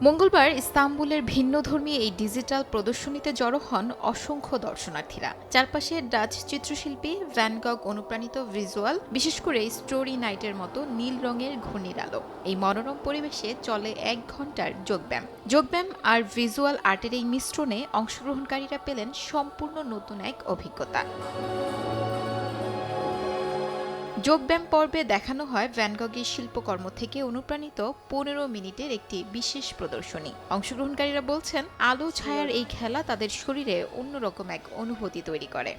মঙ্গলবার ইস্তাম্বুলের ভিন্নধর্মী এই ডিজিটাল প্রদর্শনীতে জড়ো হন অসংখ্য দর্শনার্থীরা। চারপাশে ডাচ চিত্রশিল্পী ভ্যান গগ অনুপ্রাণিত ভিজুয়াল, বিশেষ করে স্টোরি নাইটের মতো নীল রঙের ঘূর্ণির আলো। এই মনোরম পরিবেশে চলে 1 ঘন্টার যোগব্যায়াম আর ভিজুয়াল আর্টের এই মিশ্রণে অংশগ্রহণকারীরা পেলেন সম্পূর্ণ নতুন এক অভিজ্ঞতা। যোগব্যায়াম পর্বে দেখানো হয় ভ্যান গগের শিল্পকর্ম থেকে অনুপ্রাণিত 15 মিনিটের একটি বিশেষ প্রদর্শনী। অংশগ্রহণকারীরা বলছেন, আলো ছায়ার এই খেলা তাদের শরীরে অন্যরকম এক অনুভূতি তৈরি করে।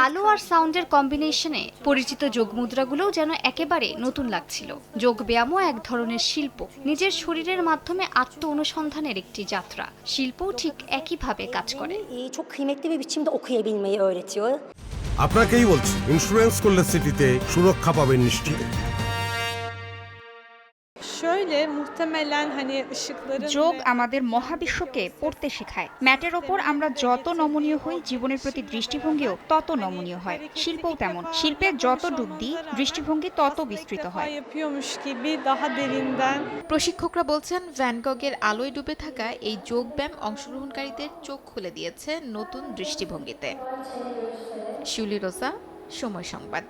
আলো আর সাউন্ডের কম্বিনেশনে পরিচিত যোগ মুদ্রাগুলোও যেন একেবারে নতুন লাগছিল। যোগ ব্যায়ামও এক ধরনের শিল্প, নিজের শরীরের মাধ্যমে আত্ম অনুসন্ধানের একটি যাত্রা। শিল্পও ঠিক একইভাবে কাজ করে। আপনাকেই বলছি, ইন্স্যুরেন্স করলে সিটিতে সুরক্ষা পাবেন নিশ্চিত। যোগ আমাদের মহাবিশ্বকে পড়তে শেখায়। ম্যাটের ওপর আমরা যত নমনীয় হই, জীবনের প্রতি দৃষ্টিভঙ্গিও তত নমনীয় হয়। শিল্পও তেমন। শিল্পে যত ডুব দিই, দৃষ্টিভঙ্গি তত বিস্তৃত হয়। প্রশিক্ষকরা বলছেন, ভ্যান গগের আলোয় ডুবে থাকা এই যোগব্যায়াম অংশগ্রহণকারীদের চোখ খুলে দিয়েছে নতুন দৃষ্টিভঙ্গিতে। শিউলি রোজা, সময় সংবাদ।